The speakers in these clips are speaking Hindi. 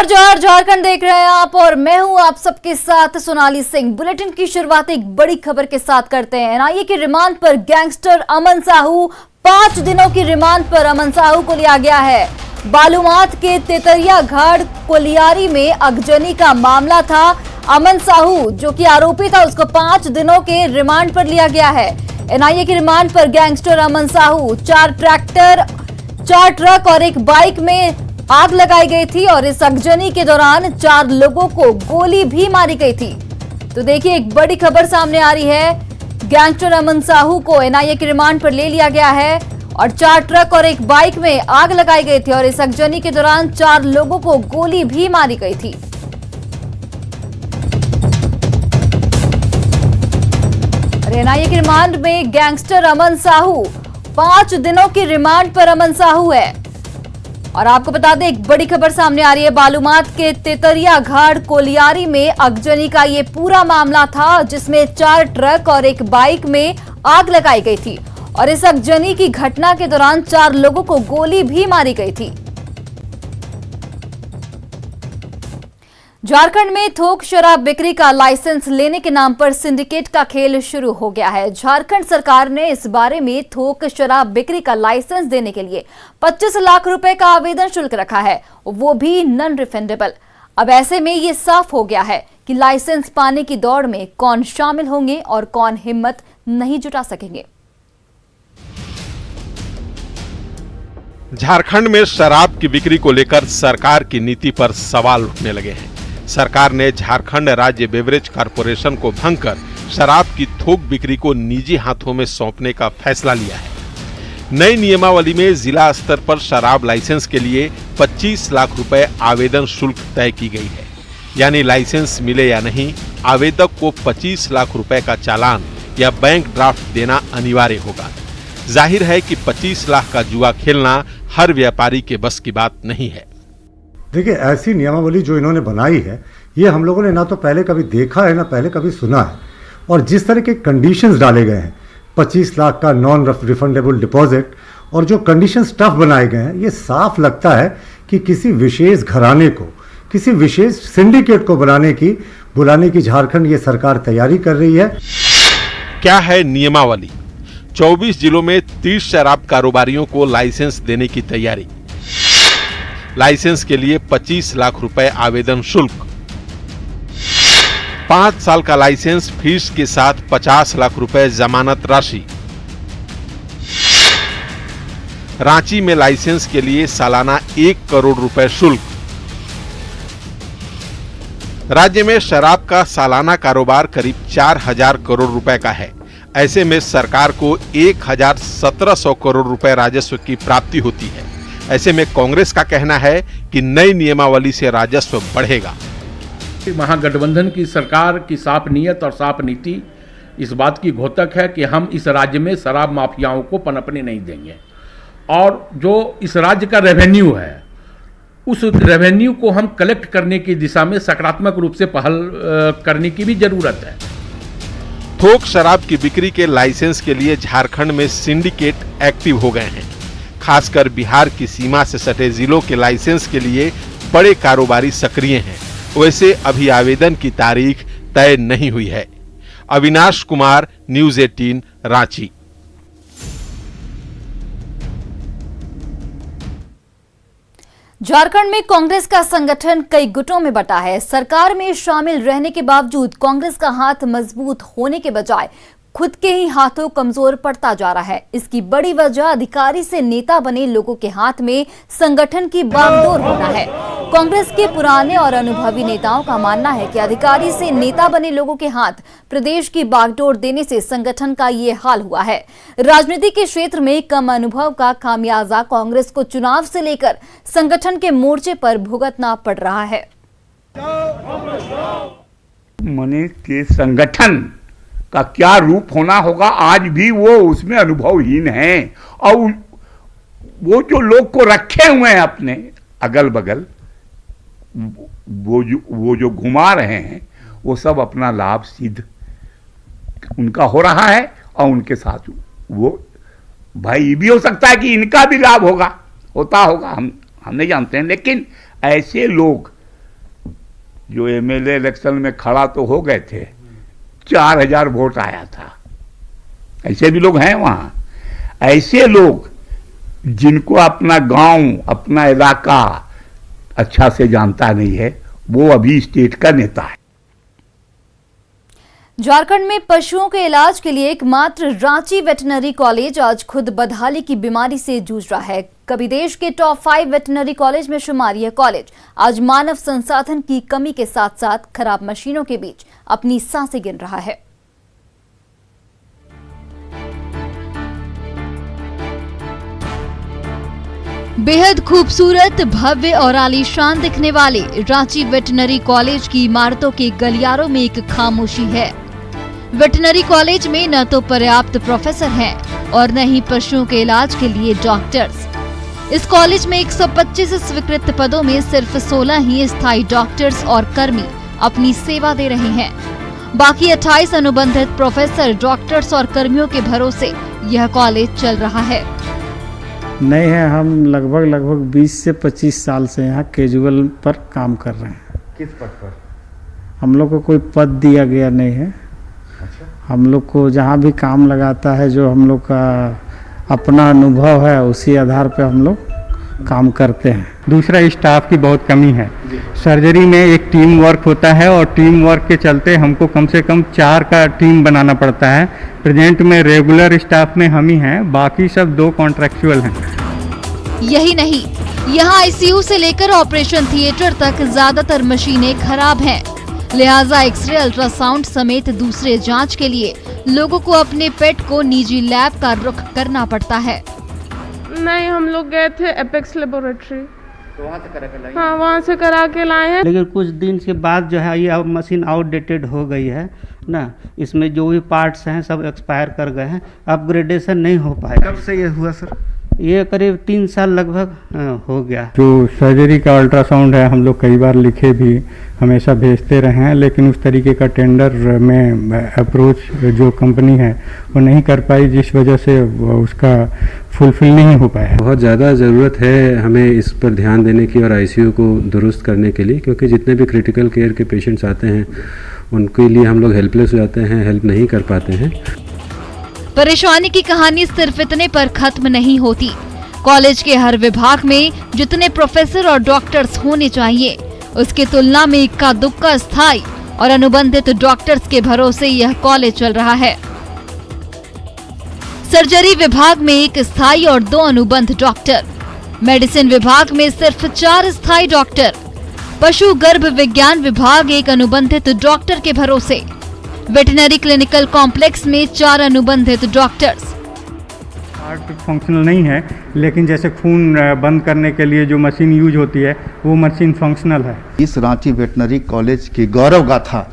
जोहार जोहार झारखंड देख रहे हैं आप और मैं हूं आप सबके साथ सोनाली सिंह। बुलेटिन की शुरुआत एक बड़ी खबर के साथ करते हैं। एनआईए की रिमांड पर गैंगस्टर अमन साहू, 5 दिनों की रिमांड पर अमन साहू को लिया गया है। बालूमाथ के तेतरिया घाट कोलियारी में अगजनी का मामला था। अमन साहू जो कि आरोपी था उसको 5 दिनों के रिमांड पर लिया गया है। एनआईए की रिमांड पर गैंगस्टर अमन साहू 4 ट्रैक्टर, 4 ट्रक और एक बाइक में आग लगाई गई थी और इस अगजनी के दौरान 4 लोगों को गोली भी मारी गई थी। तो देखिए एक बड़ी खबर सामने आ रही है। गैंगस्टर अमन साहू को एनआईए की रिमांड पर ले लिया गया है और 4 ट्रक और एक बाइक में आग लगाई गई थी और इस अगजनी के दौरान 4 लोगों को गोली भी मारी गई थी। एनआईए की रिमांड में गैंगस्टर अमन साहू, 5 दिनों की रिमांड पर अमन साहू है। और आपको बता दें एक बड़ी खबर सामने आ रही है। बालूमाथ के तेतरिया घाट कोलियारी में अगजनी का ये पूरा मामला था जिसमें 4 ट्रक और एक बाइक में आग लगाई गई थी और इस अगजनी की घटना के दौरान 4 लोगों को गोली भी मारी गई थी। झारखंड में थोक शराब बिक्री का लाइसेंस लेने के नाम पर सिंडिकेट का खेल शुरू हो गया है। झारखंड सरकार ने इस बारे में थोक शराब बिक्री का लाइसेंस देने के लिए 25 लाख रुपए का आवेदन शुल्क रखा है, वो भी नॉन रिफंडेबल। अब ऐसे में ये साफ हो गया है कि लाइसेंस पाने की दौड़ में कौन शामिल होंगे और कौन हिम्मत नहीं जुटा सकेंगे। झारखंड में शराब की बिक्री को लेकर सरकार की नीति पर सवाल उठने लगे हैं। सरकार ने झारखंड राज्य बेवरेज कॉरपोरेशन को भंग कर शराब की थोक बिक्री को निजी हाथों में सौंपने का फैसला लिया है। नई नियमावली में जिला स्तर पर शराब लाइसेंस के लिए 25 लाख रुपए आवेदन शुल्क तय की गई है। यानी लाइसेंस मिले या नहीं, आवेदक को 25 लाख रुपए का चालान या बैंक ड्राफ्ट देना अनिवार्य होगा। जाहिर है कि 25 लाख का जुआ खेलना हर व्यापारी के बस की बात नहीं है। देखिए, ऐसी नियमावली जो इन्होंने बनाई है ये हम लोगों ने ना तो पहले कभी देखा है ना पहले कभी सुना है। और जिस तरह के कंडीशंस डाले गए हैं, 25 लाख का नॉन रिफंडेबल डिपॉजिट और जो कंडीशंस टफ बनाए गए हैं, ये साफ लगता है कि किसी विशेष घराने को, किसी विशेष सिंडिकेट को बुलाने की झारखंड ये सरकार तैयारी कर रही है। क्या है नियमावली? 24 जिलों में 30 शराब कारोबारियों को लाइसेंस देने की तैयारी। लाइसेंस के लिए 25 लाख रुपए आवेदन शुल्क, 5 साल का लाइसेंस फीस के साथ 50 लाख रुपए जमानत राशि। रांची में लाइसेंस के लिए सालाना 1 करोड़ रुपए शुल्क। राज्य में शराब का सालाना कारोबार करीब 4,000 करोड़ रुपए का है। ऐसे में सरकार को 1,1700 करोड़ रुपए राजस्व की प्राप्ति होती है। ऐसे में कांग्रेस का कहना है कि नई नियमावली से राजस्व बढ़ेगा। महागठबंधन की सरकार की साफ नीयत और साफ नीति इस बात की घोतक है कि हम इस राज्य में शराब माफियाओं को पनपने नहीं देंगे और जो इस राज्य का रेवेन्यू है उस रेवेन्यू को हम कलेक्ट करने की दिशा में सकारात्मक रूप से पहल करने की भी जरूरत है। थोक शराब की बिक्री के लाइसेंस के लिए झारखंड में सिंडिकेट एक्टिव हो गए हैं। खासकर बिहार की सीमा से सटे जिलों के लाइसेंस के लिए बड़े कारोबारी सक्रिय हैं। वैसे अभी आवेदन की तारीख तय नहीं हुई है। अविनाश कुमार, न्यूज़ 18, रांची। झारखंड में कांग्रेस का संगठन कई गुटों में बटा है। सरकार में शामिल रहने के बावजूद कांग्रेस का हाथ मजबूत होने के बजाय खुद के ही हाथों कमजोर पड़ता जा रहा है। इसकी बड़ी वजह अधिकारी से नेता बने लोगों के हाथ में संगठन की बागडोर होना है। कांग्रेस के पुराने और अनुभवी नेताओं का मानना है कि अधिकारी से नेता बने लोगों के हाथ प्रदेश की बागडोर देने से संगठन का ये हाल हुआ है। राजनीति के क्षेत्र में कम अनुभव का खामियाजा कांग्रेस को चुनाव से लेकर संगठन के मोर्चे पर भुगतना पड़ रहा है। मने के संगठन का क्या रूप होना होगा, आज भी वो उसमें अनुभवहीन है और वो जो लोग को रखे हुए हैं अपने अगल बगल, वो जो घुमा रहे हैं, वो सब अपना लाभ सिद्ध उनका हो रहा है और उनके साथ वो भाई ये भी हो सकता है कि इनका भी लाभ होता होगा, हम नहीं जानते हैं। लेकिन ऐसे लोग जो एमएलए इलेक्शन में खड़ा तो हो गए थे, 4000 वोट आया था। ऐसे भी लोग हैं वहां। ऐसे लोग जिनको अपना गांव, अपना इलाका अच्छा से जानता नहीं है, वो अभी स्टेट का नेता है। झारखंड में पशुओं के इलाज के लिए एकमात्र रांची वेटनरी कॉलेज आज खुद बदहाली की बीमारी से जूझ रहा है। कभी देश के टॉप 5 वेटनरी कॉलेज में शुमार यह कॉलेज आज मानव संसाधन की कमी के साथ साथ खराब मशीनों के बीच अपनी सांसें गिन रहा है। बेहद खूबसूरत, भव्य और आलीशान दिखने वाले रांची वेटनरी कॉलेज की इमारतों के गलियारों में एक खामोशी है। वेटनरी कॉलेज में न तो पर्याप्त प्रोफेसर हैं और न ही पशुओं के इलाज के लिए डॉक्टर्स। इस कॉलेज में 125 स्वीकृत पदों में सिर्फ 16 ही स्थायी डॉक्टर्स और कर्मी अपनी सेवा दे रहे हैं। बाकी 28 अनुबंधित प्रोफेसर, डॉक्टर्स और कर्मियों के भरोसे यह कॉलेज चल रहा है। नहीं है, हम लगभग 20 से 25 साल से यहाँ कैजुअल पर काम कर रहे हैं। किस पद पर? हम लोग को कोई पद दिया गया नहीं है। अच्छा। हम लोग को जहाँ भी काम लगाता है, जो हम लोग का अपना अनुभव है, उसी आधार पे हम लोग काम करते हैं। दूसरा, स्टाफ की बहुत कमी है। सर्जरी में एक टीम वर्क होता है और टीम वर्क के चलते हमको कम से कम 4 का टीम बनाना पड़ता है। प्रेजेंट में रेगुलर स्टाफ में हम ही हैं, बाकी सब 2 कॉन्ट्रैक्चुअल हैं। यही नहीं, यहाँ आईसीयू से लेकर ऑपरेशन थिएटर तक ज्यादातर मशीनें खराब हैं। लिहाजा एक्सरे, अल्ट्रासाउंड समेत दूसरे जांच के लिए लोगों को अपने पेट को निजी लैब का रुख करना पड़ता है। नहीं, हम लोग गए थे एपेक्स लेबोरेटरी, तो वहाँ से करा के लाए। हाँ, वहाँ से करा के लाए हैं। लेकिन कुछ दिन के बाद जो है ये मशीन आउटडेटेड हो गई है ना, इसमें जो भी पार्ट्स हैं सब एक्सपायर कर गए हैं, अपग्रेडेशन नहीं हो पाएगा। कब से ये हुआ सर? ये करीब 3 साल लगभग हो गया। जो सर्जरी का अल्ट्रासाउंड है, हम लोग कई बार लिखे भी हमेशा भेजते रहे हैं, लेकिन उस तरीके का टेंडर में अप्रोच जो कंपनी है वो नहीं कर पाई, जिस वजह से उसका फुलफिल नहीं हो पाया। बहुत ज़्यादा ज़रूरत है हमें इस पर ध्यान देने की और आईसीयू को दुरुस्त करने के लिए, क्योंकि जितने भी क्रिटिकल केयर के पेशेंट्स आते हैं उनके लिए हम लोग हेल्पलेस हो जाते हैं, हेल्प नहीं कर पाते हैं। परेशानी की कहानी सिर्फ इतने पर खत्म नहीं होती। कॉलेज के हर विभाग में जितने प्रोफेसर और डॉक्टर्स होने चाहिए, उसकी तुलना में इक्का दुक्का स्थायी और अनुबंधित डॉक्टर्स के भरोसे यह कॉलेज चल रहा है। सर्जरी विभाग में 1 स्थायी और 2 अनुबंध डॉक्टर, मेडिसिन विभाग में सिर्फ 4 स्थायी डॉक्टर, पशु गर्भ विज्ञान विभाग 1 अनुबंधित डॉक्टर के भरोसे, वेटनरी क्लिनिकल कॉम्प्लेक्स में 4 अनुबंधित डॉक्टर्स। हार्ट फंक्शनल नहीं है, लेकिन जैसे खून बंद करने के लिए जो मशीन यूज होती है वो मशीन फंक्शनल है। इस रांची वेटनरी कॉलेज की गौरव गाथा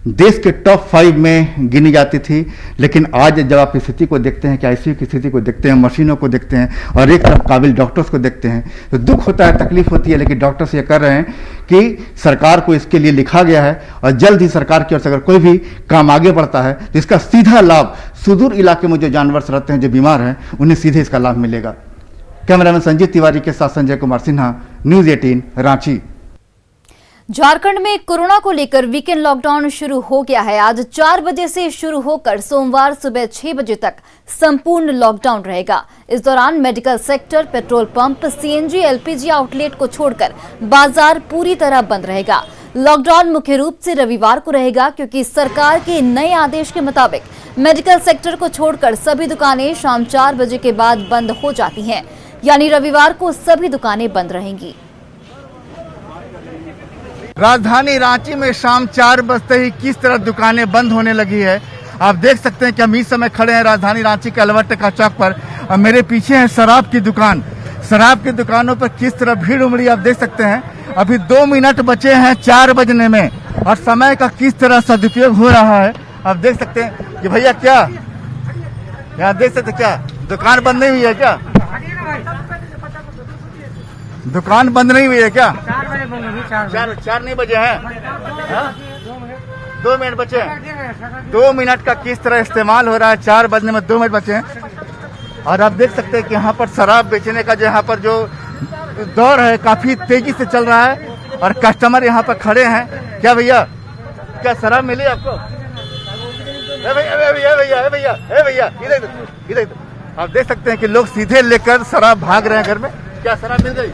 देश के टॉप 5 में गिनी जाती थी, लेकिन आज जब आप स्थिति को देखते हैं कि आईसीयू की स्थिति को देखते हैं, मशीनों को देखते हैं और एक तरफ काबिल डॉक्टर्स को देखते हैं, तो दुख होता है, तकलीफ होती है। लेकिन डॉक्टर्स ये कर रहे हैं कि सरकार को इसके लिए लिखा गया है और जल्द ही सरकार की ओर से अगर कोई भी काम आगे बढ़ता है तो इसका सीधा लाभ सुदूर इलाके में जो जानवर रहते हैं, जो बीमार हैं, उन्हें सीधे इसका लाभ मिलेगा। कैमरामैन संजीव तिवारी के साथ संजय कुमार सिन्हा, न्यूज 18 रांची। झारखंड में कोरोना को लेकर वीकेंड लॉकडाउन शुरू हो गया है। आज 4 बजे से शुरू होकर सोमवार सुबह 6 बजे तक संपूर्ण लॉकडाउन रहेगा। इस दौरान medical sector, petrol pump, CNG, LPG outlet को छोड़कर बाजार पूरी तरह बंद रहेगा। लॉकडाउन मुख्य रूप से रविवार को रहेगा, क्योंकि सरकार के नए आदेश के मुताबिक मेडिकल सेक्टर को छोड़कर सभी दुकानें शाम 4 बजे के बाद बंद हो जाती हैं, यानी रविवार को सभी दुकानें बंद रहेंगी। राजधानी रांची में शाम 4 बजते ही किस तरह दुकानें बंद होने लगी है आप देख सकते हैं कि हम इस समय खड़े हैं राजधानी रांची के अलवर टेका चौक पर। और मेरे पीछे है शराब की दुकान। शराब की दुकानों पर किस तरह भीड़ उमड़ी आप देख सकते हैं। अभी 2 मिनट बचे हैं 4 बजने में और समय का किस तरह सदुपयोग हो रहा है आप देख सकते हैं कि भैया क्या यहाँ देख सकते क्या दुकान बंद नहीं हुई है क्या? दुकान बंद नहीं हुई है क्या? 4 नहीं बजे हैं, 2 मिनट बचे हैं। 2 मिनट का किस तरह इस्तेमाल हो रहा है, 4 बजने में 2 मिनट बचे हैं। और आप देख सकते हैं कि यहाँ पर शराब बेचने का जो यहाँ पर जो दौर है काफी तेजी से चल रहा है और कस्टमर यहाँ पर खड़े हैं। क्या भैया, क्या शराब मिली आपको? भैया इधर आप देख सकते हैं कि लोग सीधे लेकर शराब भाग रहे हैं घर में। क्या शराब मिल गई?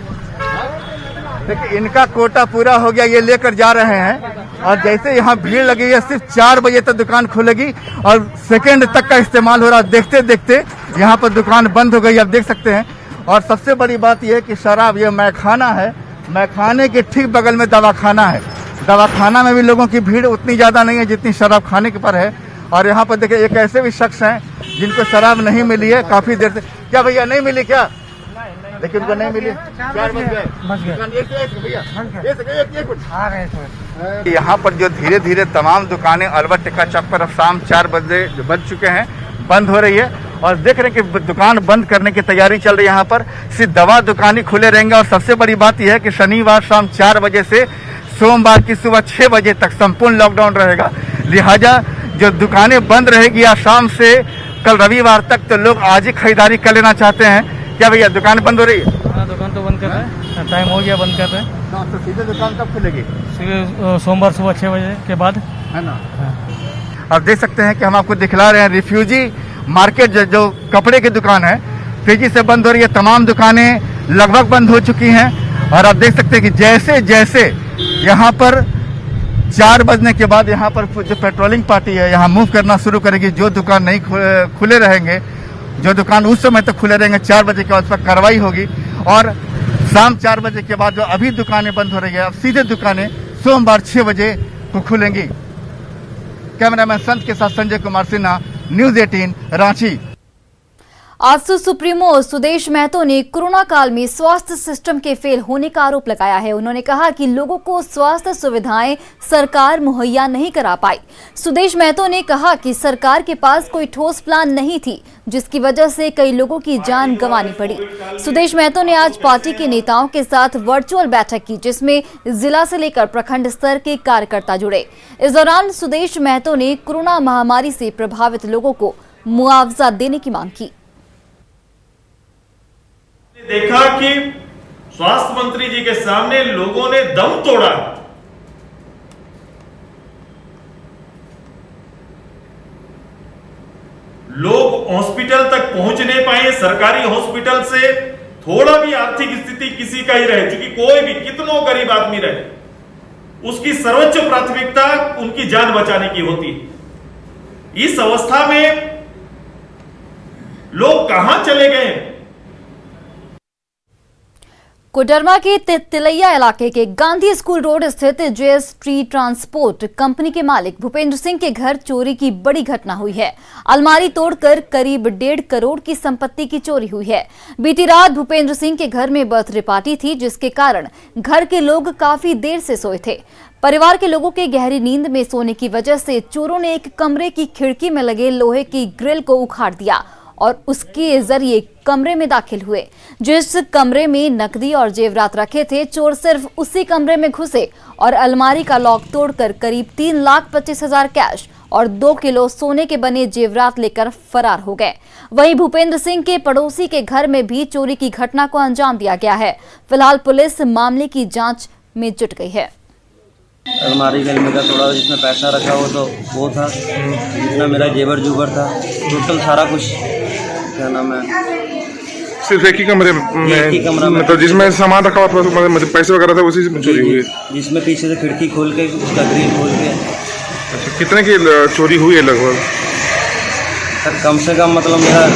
देखिए इनका कोटा पूरा हो गया, ये लेकर जा रहे हैं। और जैसे यहाँ भीड़ लगी है, सिर्फ 4 बजे तक दुकान खुलेगी और सेकंड तक का इस्तेमाल हो रहा है। देखते देखते यहाँ पर दुकान बंद हो गई, आप देख सकते हैं। और सबसे बड़ी बात यह है कि शराब, ये मैखाना है, मैखाने के ठीक बगल में दवाखाना है। दवाखाना में भी लोगों की भीड़ उतनी ज़्यादा नहीं है जितनी शराब खाने के पर है। और यहाँ पर देखिए एक ऐसे भी शख्स हैं जिनको शराब नहीं मिली है काफ़ी देर से। क्या भैया नहीं मिली क्या? लेकिन उनको नहीं मिली, 4 बज गए। यहाँ पर जो धीरे धीरे तमाम दुकानें अल्बर्ट टिक्का चौक पर अब शाम 4 बजे बज चुके हैं, बंद हो रही है। और देख रहे हैं कि दुकान बंद करने की तैयारी चल रही है। यहाँ पर सिर्फ दवा दुकान ही खुले रहेंगे। और सबसे बड़ी बात यह है कि शनिवार शाम 4 बजे से सोमवार की सुबह 6 बजे तक संपूर्ण लॉकडाउन रहेगा। लिहाजा जो दुकानें बंद रहेगी आज शाम से कल रविवार तक, तो लोग आज ही खरीदारी कर लेना चाहते हैं। क्या भैया दुकान बंद हो रही है? हाँ, दुकान तो बंद कर रहे हैं, टाइम हो गया बंद कर रहे हैं। तो सीधे दुकान कब खुलेगी? सोमवार सुबह 6 बजे के बाद, है ना? आप देख सकते हैं कि हम आपको दिखला रहे हैं रिफ्यूजी मार्केट, जो कपड़े की दुकान है, तेजी से बंद हो रही है। तमाम दुकानें लगभग बंद हो चुकी हैं। और आप देख सकते हैं कि जैसे जैसे यहाँ पर 4 बजने के बाद यहाँ पर जो पेट्रोलिंग पार्टी है यहाँ मूव करना शुरू करेगी। जो दुकान नहीं खुले रहेंगे, जो दुकान उस समय तक खुले रहेंगे, 4 बजे के बाद उस पर कार्रवाई होगी। और शाम 4 बजे के बाद जो अभी दुकानें बंद हो रही है, अब सीधे दुकानें सोमवार 6 बजे को खुलेंगी। कैमरामैन संत के साथ संजय कुमार सिन्हा, न्यूज़ 18 रांची। आजसू सुप्रीमो सुदेश महतो ने कोरोना काल में स्वास्थ्य सिस्टम के फेल होने का आरोप लगाया है। उन्होंने कहा कि लोगों को स्वास्थ्य सुविधाएं सरकार मुहैया नहीं करा पाई। सुदेश महतो ने कहा कि सरकार के पास कोई ठोस प्लान नहीं थी, जिसकी वजह से कई लोगों की जान गंवानी पड़ी। सुदेश महतो ने आज पार्टी के नेताओं के साथ वर्चुअल बैठक की, जिसमें जिला से लेकर प्रखंड स्तर के कार्यकर्ता जुड़े। इस दौरान सुदेश महतो ने कोरोना महामारी से प्रभावित लोगों को मुआवजा देने की मांग की। देखा कि स्वास्थ्य मंत्री जी के सामने लोगों ने दम तोड़ा। लोग हॉस्पिटल तक पहुंच नहीं पाए। सरकारी हॉस्पिटल से थोड़ा भी आर्थिक स्थिति किसी का ही रहे, क्योंकि कोई भी कितनों गरीब आदमी रहे, उसकी सर्वोच्च प्राथमिकता उनकी जान बचाने की होती है। इस अवस्था में लोग कहां चले गए? कोडरमा के तिलैया इलाके के गांधी स्कूल रोड स्थित जेएस ट्री ट्रांसपोर्ट कंपनी के मालिक भूपेंद्र सिंह के घर चोरी की बड़ी घटना हुई है। अलमारी तोड़कर करीब 1.5 करोड़ की संपत्ति की चोरी हुई है। बीती रात भूपेंद्र सिंह के घर में बर्थडे पार्टी थी, जिसके कारण घर के लोग काफी देर से सोए थे। परिवार के लोगों के गहरी नींद में सोने की वजह से चोरों ने एक कमरे की खिड़की में लगे लोहे की ग्रिल को उखाड़ दिया और उसके जरिए कमरे में दाखिल हुए। जिस कमरे में नकदी और जेवरात रखे थे, चोर सिर्फ उसी कमरे में घुसे और अलमारी का लॉक तोड़कर करीब 3,25,000 कैश और 2 किलो सोने के बने जेवरात लेकर फरार हो गए। वहीं भूपेंद्र सिंह के पड़ोसी के घर में भी चोरी की घटना को अंजाम दिया गया है। फिलहाल पुलिस मामले की जांच में जुट गई है। अलमारी गलमे का थोड़ा जिसमें पैसा रखा हो तो वो था, जितना मेरा जेवर जुबर था, टोटल सारा कुछ क्या नाम है, सिर्फ एक ही कमरे में, मतलब जिसमें सामान रखा हुआ था, मतलब पैसे वगैरह था, उसी से चोरी हुई, जिसमें पीछे से खिड़की खोल के उसका ग्रिल खोल के। अच्छा, कितने की चोरी हुई है लगभग? सर कम से कम मतलब मेरा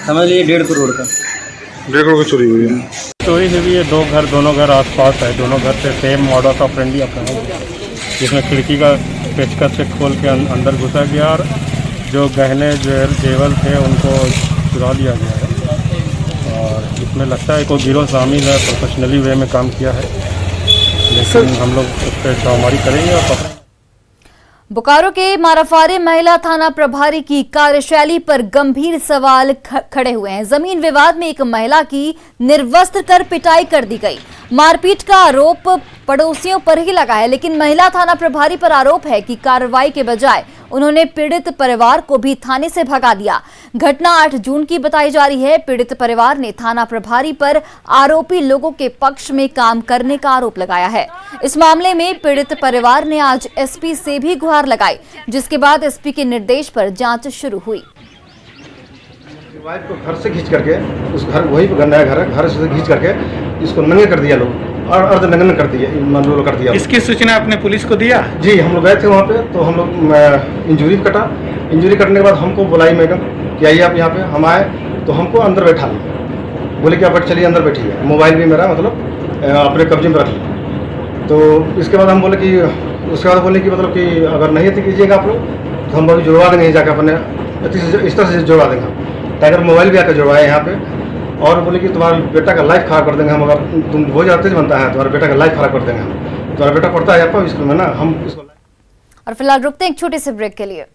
समझ लीजिए 1.5 करोड़ का। 1.5 करोड़ की चोरी हुई है। चोरी हुई है दोनों घर आसपास है। दोनों घर से सेम मॉडल ऑफ फ्रेंडली अपना, जिसमें खिड़की का पेचकस से खोल के अंदर घुसा गया और जो गहने जेवर थे उनको चुरा लिया गया है। और इसमें लगता है कोई गिरोह शामिल है, प्रोफेशनली वे में काम किया है, लेकिन हम लोग उस पर छापेमारी करेंगे और पकड़ेंगे। बोकारो के माराफारे महिला थाना प्रभारी की कार्यशैली पर गंभीर सवाल खड़े हुए हैं। जमीन विवाद में एक महिला की निर्वस्त्र कर पिटाई कर दी गई। मारपीट का आरोप पड़ोसियों पर ही लगा है, लेकिन महिला थाना प्रभारी पर आरोप है कि कार्रवाई के बजाय उन्होंने पीड़ित परिवार को भी थाने से भगा दिया। घटना 8 जून की बताई जा रही है। पीड़ित परिवार ने थाना प्रभारी पर आरोपी लोगों के पक्ष में काम करने का आरोप लगाया है। इस मामले में पीड़ित परिवार ने आज एसपी से भी गुहार लगाई, जिसके बाद एसपी के निर्देश पर जांच शुरू हुई। वाइफ को घर से खींच करके, उस घर वही नया घर है, घर से खींच करके इसको नंगे कर दिया लोग और अर्धनग्न कर दिया। इसकी सूचना आपने पुलिस को दिया? जी, हम लोग गए थे वहाँ पे, तो हम लोग इंजरी कटने के बाद हमको बुलाई मैडम कि आइए आप यहाँ पे। हम आए तो हमको अंदर बैठा लिया, बोले कि आप चलिए अंदर बैठिए, मोबाइल भी मेरा मतलब अपने कब्जे में रख लिया। तो इसके बाद हम बोले कि मतलब कि अगर नहीं अति कीजिएगा आप लोग तो हम अभी जुड़वा देंगे, जाकर अपने इस तरह से जुड़वा देंगे। टाइगर मोबाइल भी आकर जुड़वाए यहाँ पे और बोले कि तुम्हारे बेटा का लाइफ खराब कर देंगे हम, अगर तुम हो जाते बनता है तुम्हारे बेटा का लाइफ खराब कर देंगे हम। तुम्हारा बेटा पढ़ता है यहाँ पर स्कूल में ना, हम इसको। और फिलहाल रुकते हैं एक छोटे से ब्रेक के लिए।